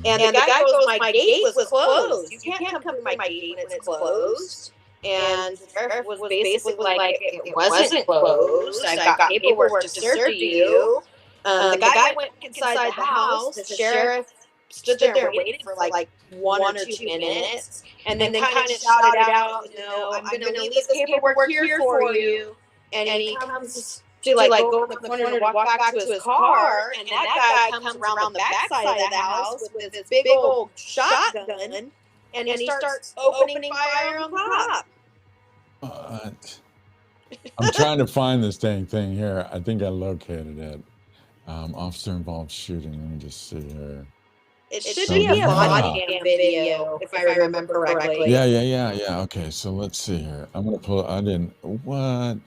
Speaker 2: And the guy goes, "My gate was closed. You can't come through my gate when it's closed." And the sheriff was basically like, "It wasn't closed. I've got paperwork to serve you." The guy went inside the house. The sheriff stood there and waited for like 1 or 2 minutes, and then kind of shouted out, "I'm going to leave this paperwork here for you." And he comes to go in the corner and walk back to his car, and that guy comes around the back side of the house with this big old shotgun, and he starts opening fire on top.
Speaker 1: I'm trying to find this dang thing here. I think I located it. Officer involved shooting. Let me just see here.
Speaker 2: It should be a body cam video, if I remember correctly.
Speaker 1: Yeah. Okay, so let's see here. I'm gonna pull. What?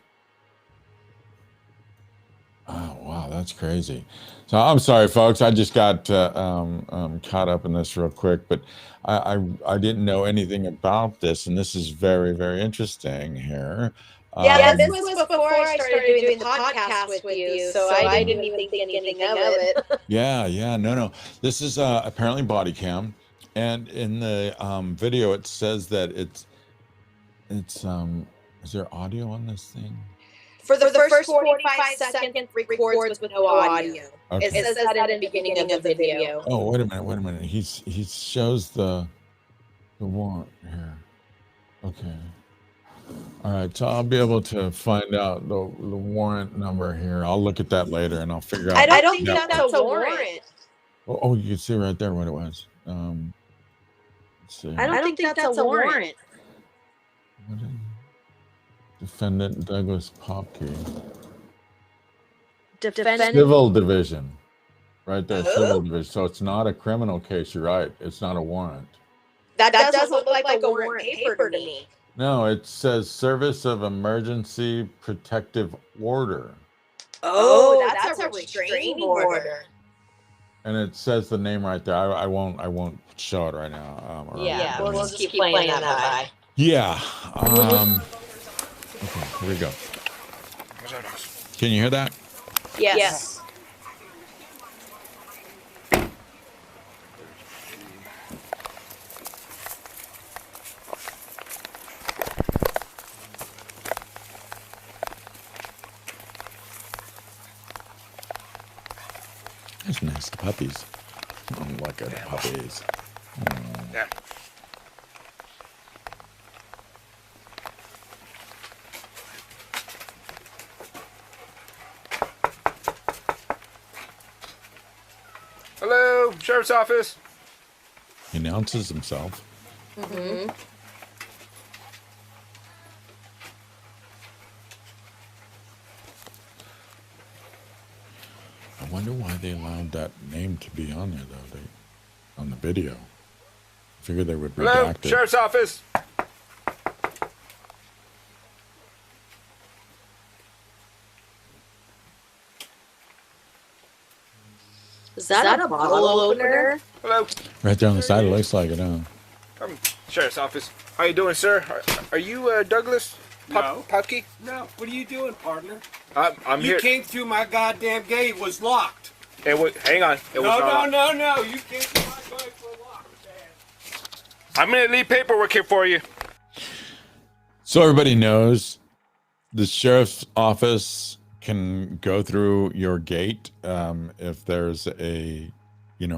Speaker 1: Oh wow, that's crazy. So I'm sorry, folks. I just got caught up in this real quick, but I didn't know anything about this, and this is very, very interesting here.
Speaker 2: This was before I started doing the podcast with you, so I didn't even think anything of it.
Speaker 1: Yeah, no. This is apparently body cam, and in the video it says that it's is there audio on this thing?
Speaker 2: For the first 45 seconds, records with no audio. Okay. It says that in the beginning of the video.
Speaker 1: Oh, wait a minute. He shows the warrant here. Okay. All right, so I'll be able to find out the warrant number here. I'll look at that later and I'll figure out.
Speaker 2: I don't think that's a warrant.
Speaker 1: Oh, you can see right there what it was. Let's see.
Speaker 2: I don't think that's a warrant.
Speaker 1: Defendant Douglas Popkey.
Speaker 2: Defendant.
Speaker 1: Civil division. Right there,
Speaker 2: Oh.
Speaker 1: civil division. So it's not a criminal case. You're right. It's not a warrant.
Speaker 2: That doesn't look like a warrant paper to me.
Speaker 1: No, it says Service of Emergency Protective Order.
Speaker 2: Oh, that's a restraining order.
Speaker 1: And it says the name right there. I won't show it right now.
Speaker 2: Yeah, we'll just keep playing that by.
Speaker 1: Yeah. Okay, here we go. Can you hear that?
Speaker 2: Yes.
Speaker 1: That's nice puppies. Oh, look at the puppies. Oh.
Speaker 7: Yeah. Hello, Sheriff's Office.
Speaker 1: He announces himself.
Speaker 2: Mm-hmm.
Speaker 1: I wonder why they allowed that name to be on there, though. On the video. I figured they would
Speaker 7: Hello,
Speaker 1: redact it.
Speaker 7: Sheriff's Office.
Speaker 2: Is that a bottle opener?
Speaker 7: Hello,
Speaker 1: Right there on the side, it looks like it, huh?
Speaker 7: Sheriff's Office. How you doing, sir? Are you Douglas?
Speaker 8: No.
Speaker 7: Popke?
Speaker 8: No, what are you doing, partner?
Speaker 7: I'm
Speaker 8: You
Speaker 7: here.
Speaker 8: came through my goddamn gate. It was locked.
Speaker 7: Hey, wait, hang on. It was not locked.
Speaker 8: No. You came through my gate for locked, man.
Speaker 7: I'm gonna leave paperwork here for you.
Speaker 1: So everybody knows the sheriff's office can go through your gate if there's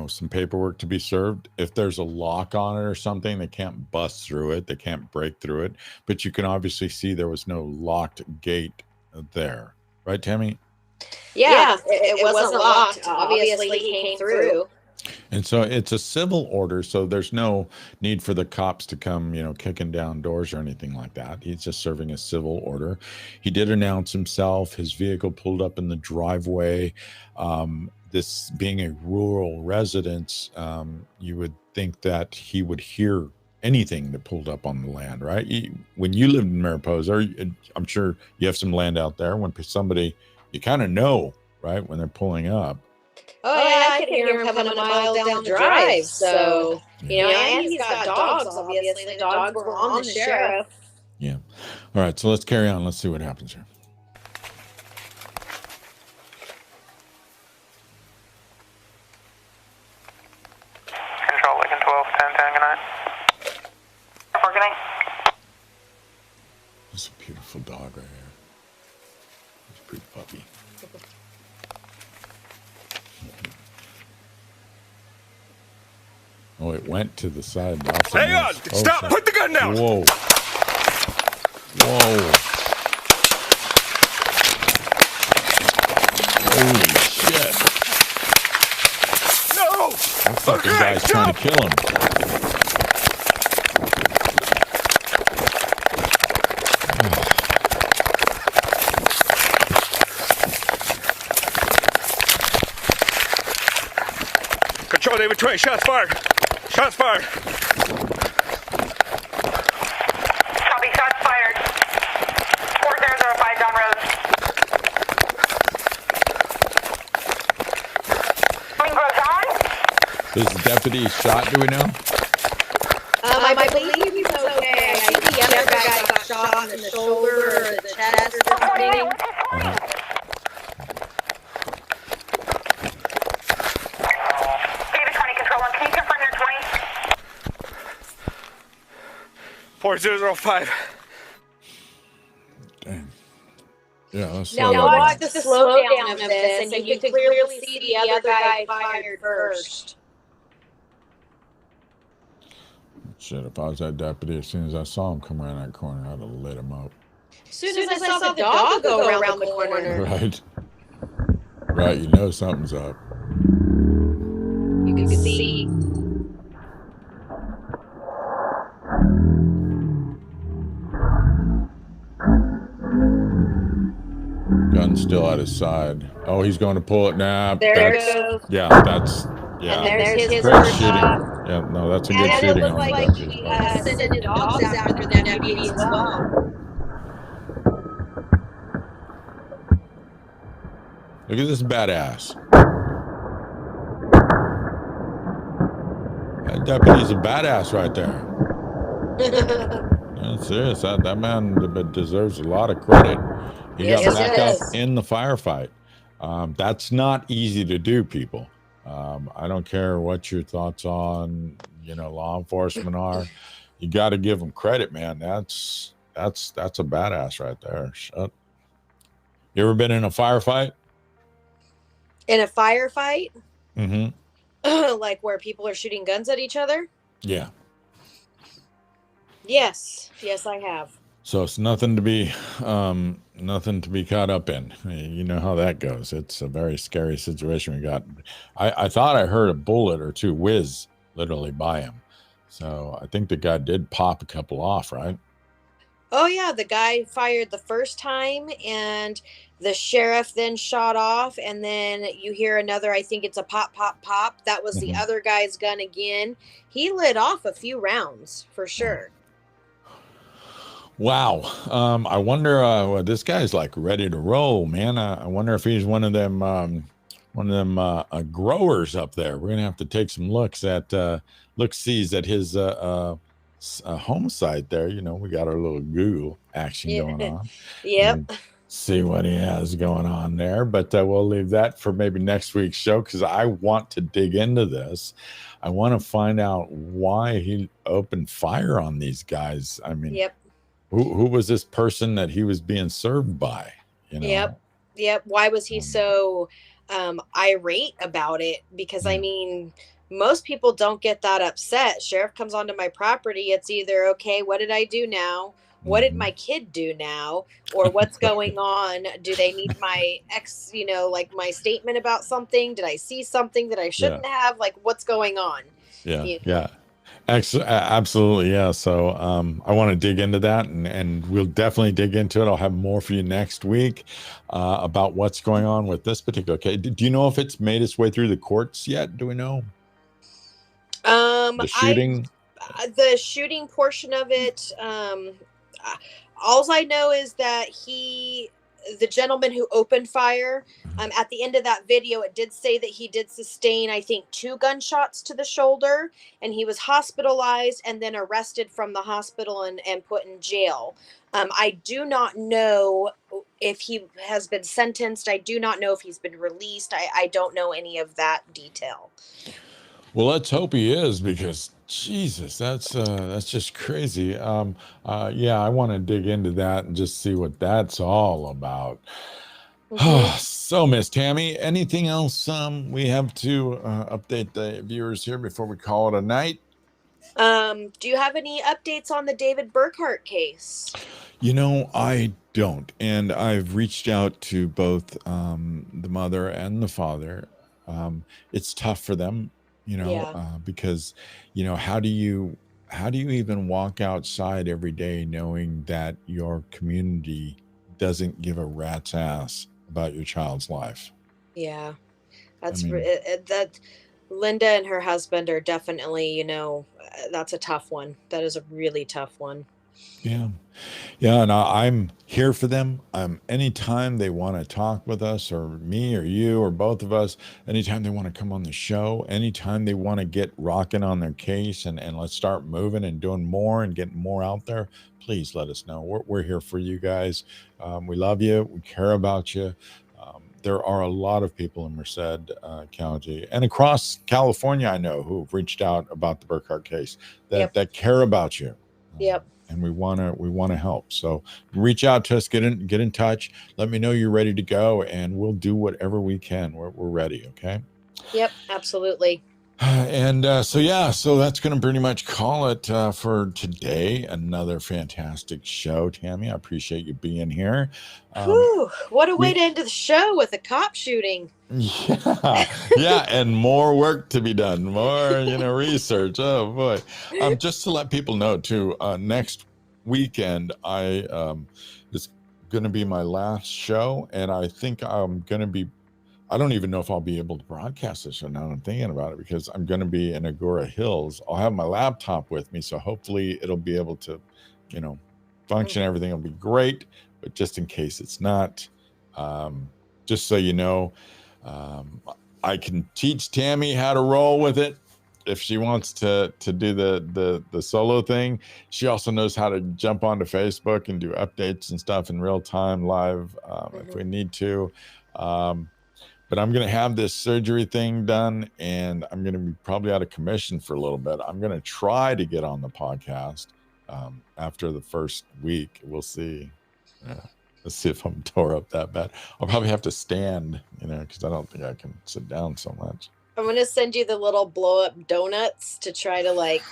Speaker 1: some paperwork to be served. If there's a lock on it or something, they can't bust through it. They can't break through it. But you can obviously see there was no locked gate there. Right, Tammy?
Speaker 2: Yeah, it wasn't locked. Obviously, he came through.
Speaker 1: And so it's a civil order, so there's no need for the cops to come, kicking down doors or anything like that. He's just serving a civil order. He did announce himself. His vehicle pulled up in the driveway. This being a rural residence, you would think that he would hear anything that pulled up on the land, right? When you lived in Mariposa, I'm sure you have some land out there. When somebody, you kind of know, right, when they're pulling up.
Speaker 2: Oh, yeah, I could hear him coming a mile down the drive. So, and he's got dogs, obviously. The dogs were on the sheriff.
Speaker 1: Yeah. All right, so let's carry on. Let's see what happens here.
Speaker 9: Control Lincoln 12, 10, 10, good night. Good night.
Speaker 1: That's a beautiful dog right here. It's a pretty puppy. Oh, it went to the side.
Speaker 7: Hang on! Stop!
Speaker 1: Sorry.
Speaker 7: Put the gun down!
Speaker 1: Whoa. Holy shit.
Speaker 7: No!
Speaker 1: That fucking guy's trying to kill him.
Speaker 7: Control David 20, shots fired. Shots fired.
Speaker 9: Copy, shots fired. 4005 John Road.
Speaker 1: Is the deputy shot, do we know?
Speaker 2: I believe he's okay. I think the other guy got shot in the shoulder or the chest or something.
Speaker 9: David 20, control 1. Can you confirm your 20?
Speaker 7: 4005.
Speaker 1: Dang. Yeah, let's
Speaker 2: Now watch the slowdown of this, and you can clearly see the other guy fired first.
Speaker 1: Shit, if I was that deputy, as soon as I saw him come around that corner, I'd have lit him up.
Speaker 2: As soon as I saw the dog go around the corner.
Speaker 1: Right. Right, you know something's up.
Speaker 2: You can see.
Speaker 1: Got gun still at his side. Oh, he's going to pull it now.
Speaker 2: There it goes.
Speaker 1: Yeah, that's
Speaker 2: And there's his
Speaker 1: great
Speaker 2: first
Speaker 1: shooting.
Speaker 2: shot.
Speaker 1: Yeah, no, that's a good
Speaker 2: And it
Speaker 1: shooting
Speaker 2: looked
Speaker 1: on the
Speaker 2: like
Speaker 1: deputy's
Speaker 2: he
Speaker 1: part.
Speaker 2: sent dogs after the deputy as well.
Speaker 1: Look at this badass. That deputy's a badass right there. That's serious. That man deserves a lot of credit. He got back up in the firefight. That's not easy to do, people. I don't care what your thoughts on, law enforcement are. You got to give them credit, man. That's a badass right there. You ever been in a firefight?
Speaker 2: In a firefight?
Speaker 1: Mm-hmm.
Speaker 2: Like where people are shooting guns at each other?
Speaker 1: Yeah.
Speaker 2: Yes, I have.
Speaker 1: So it's nothing to be caught up in. You know how that goes. It's a very scary situation we got. I thought I heard a bullet or two whiz literally by him. So I think the guy did pop a couple off, right?
Speaker 2: Oh yeah, the guy fired the first time and the sheriff then shot off, and then you hear another, I think it's a pop, pop, pop. That was the other guy's gun again. He lit off a few rounds for sure.
Speaker 1: Wow. I wonder, this guy's like ready to roll, man. I wonder if he's one of them growers up there. We're going to have to take some look-sees at his home site there. We got our little Google action going on.
Speaker 2: Yep.
Speaker 1: See what he has going on there, but we'll leave that for maybe next week's show, because I want to dig into this. I want to find out why he opened fire on these guys. I mean, who was this person that he was being served by?
Speaker 2: Yep. Why was he so irate about it? Because I mean, most people don't get that upset. Sheriff comes onto my property. It's either, okay, what did I do now? What did my kid do now? Or what's going on? Do they need my like my statement about something? Did I see something that I shouldn't have? Like, what's going on?
Speaker 1: Yeah. Absolutely. Yeah. So I want to dig into that, and we'll definitely dig into it. I'll have more for you next week about what's going on with this particular case. Do you know if it's made its way through the courts yet? Do we know? The shooting?
Speaker 2: The shooting portion of it, all I know is that the gentleman who opened fire, at the end of that video, it did say that he did sustain, I think, 2 gunshots to the shoulder, and he was hospitalized and then arrested from the hospital and put in jail. I do not know if he has been sentenced. I do not know if he's been released. I don't know any of that detail.
Speaker 1: Well, let's hope he is, because Jesus, that's just crazy. Yeah, I want to dig into that and just see what that's all about. So, Miss Tammy, anything else we have to update the viewers here before we call it a night?
Speaker 2: Do you have any updates on the David Burkhart case?
Speaker 1: I don't, and I've reached out to both the mother and the father. It's tough for them. Because, how do you even walk outside every day knowing that your community doesn't give a rat's ass about your child's life? Yeah,
Speaker 2: that Linda and her husband are definitely, that's a tough one. That is a really tough one.
Speaker 1: Yeah, and I'm here for them. Anytime they want to talk with us, or me or you or both of us, anytime they want to come on the show, anytime they want to get rocking on their case and let's start moving and doing more and getting more out there, please let us know. We're here for you guys. We love you. We care about you. There are a lot of people in Merced County and across California, I know, who've reached out about the Burkhart case that care about you. And we want to help. So reach out to us, get in touch. Let me know you're ready to go, and we'll do whatever we can. We're ready. Okay.
Speaker 2: Yep, absolutely.
Speaker 1: And so that's going to pretty much call it for today. Another fantastic show, Tammy. I appreciate you being here.
Speaker 2: What a way to end the show with a cop shooting.
Speaker 1: Yeah, and more work to be done, more research. Oh boy. Just to let people know too, next weekend going to be my last show, and I think I'm going to be, I don't even know if I'll be able to broadcast this show now I'm thinking about it, because I'm going to be in Agora Hills. I'll have my laptop with me, so hopefully it'll be able to, function. Everything will be great, but just in case it's not, just so you know, I can teach Tammy how to roll with it if she wants to do the solo thing. She also knows how to jump onto Facebook and do updates and stuff in real time live if we need to. But I'm going to have this surgery thing done, and I'm going to be probably out of commission for a little bit. I'm going to try to get on the podcast after the first week. We'll see. Let's see if I'm tore up that bad. I'll probably have to stand, because I don't think I can sit down so much.
Speaker 2: I'm going to send you the little blow up donuts to try to like.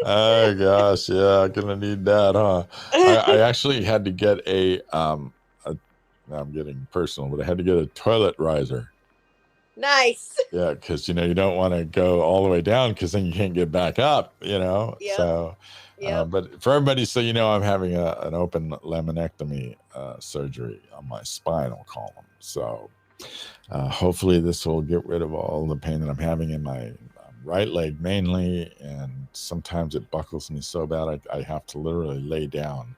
Speaker 1: Oh gosh, yeah, I'm gonna need that, huh? I actually had to get I'm getting personal, but I had to get a toilet riser.
Speaker 2: Nice.
Speaker 1: Yeah, because you don't want to go all the way down, because then you can't get back up.
Speaker 2: Yep.
Speaker 1: So.
Speaker 2: Yep.
Speaker 1: But for everybody, so I'm having an open laminectomy surgery on my spinal column. So hopefully this will get rid of all the pain that I'm having in my right leg mainly, and sometimes it buckles me so bad I have to literally lay down.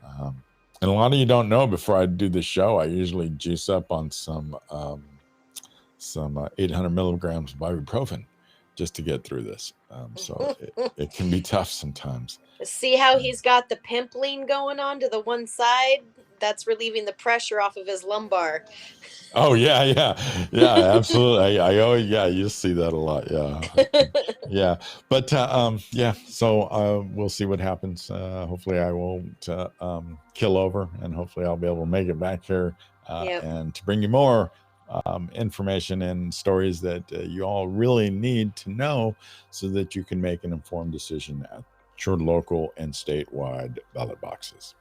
Speaker 1: And a lot of you don't know, before I do the show, I usually juice up on some 800 milligrams of ibuprofen just to get through this. So it can be tough sometimes.
Speaker 2: See how he's got the pimpling going on to the one side? That's relieving the pressure off of his lumbar.
Speaker 1: Oh yeah, absolutely. I always, you see that a lot. Yeah. But so we'll see what happens. Hopefully I won't kill over, and hopefully I'll be able to make it back here and to bring you more information and stories that you all really need to know, so that you can make an informed decision at your local and statewide ballot boxes.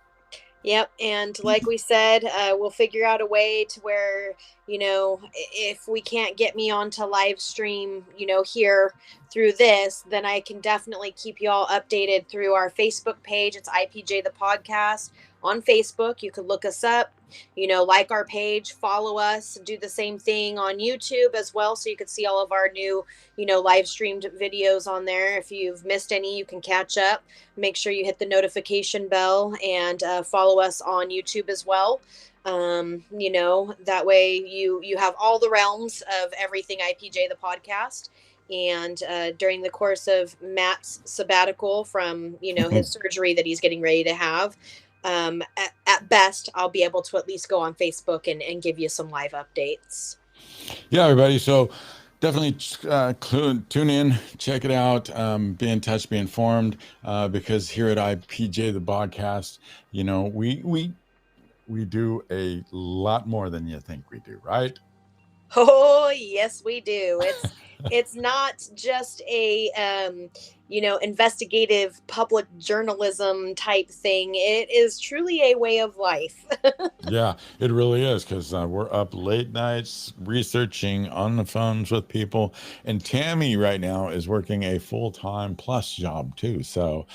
Speaker 2: Yep. And like we said, we'll figure out a way to where, if we can't get me onto live stream, here through this, then I can definitely keep you all updated through our Facebook page. It's IPJ The Podcast on Facebook. You could look us up, like our page, follow us, do the same thing on YouTube as well. So you could see all of our new, live streamed videos on there. If you've missed any, you can catch up. Make sure you hit the notification bell and follow us on YouTube as well. That way you have all the realms of everything IPJ The Podcast. And during the course of Matt's sabbatical from, his surgery that he's getting ready to have, at best, I'll be able to at least go on Facebook and give you some live updates.
Speaker 1: Yeah, everybody. So definitely tune in, check it out, be in touch, be informed, because here at IPJ The Podcast, we do a lot more than you think we do, right?
Speaker 2: Oh, yes, we do. It's not just a, investigative public journalism type thing. It is truly a way of life.
Speaker 1: Yeah, it really is, because we're up late nights researching on the phones with people. And Tammy right now is working a full-time plus job too. So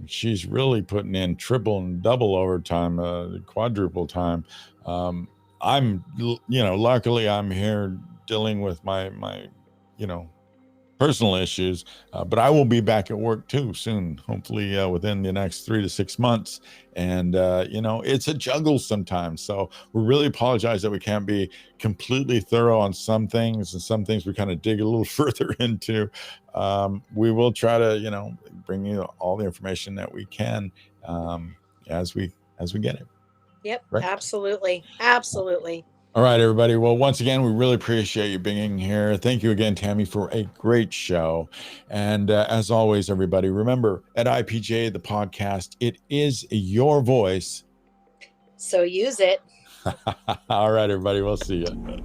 Speaker 1: she's really putting in triple and double overtime, quadruple time. I'm, luckily I'm here dealing with my personal issues, but I will be back at work too soon, hopefully within the next 3 to 6 months. And, it's a juggle sometimes. So we really apologize that we can't be completely thorough on some things, and some things we kind of dig a little further into. We will try to, bring you all the information that we can as we get it.
Speaker 2: Yep,
Speaker 1: right?
Speaker 2: Absolutely.
Speaker 1: All right, everybody. Well, once again, we really appreciate you being here. Thank you again, Tammy, for a great show. And as always, everybody, remember, at IPJ The Podcast, it is your voice.
Speaker 2: So use it.
Speaker 1: All right, everybody. We'll see you.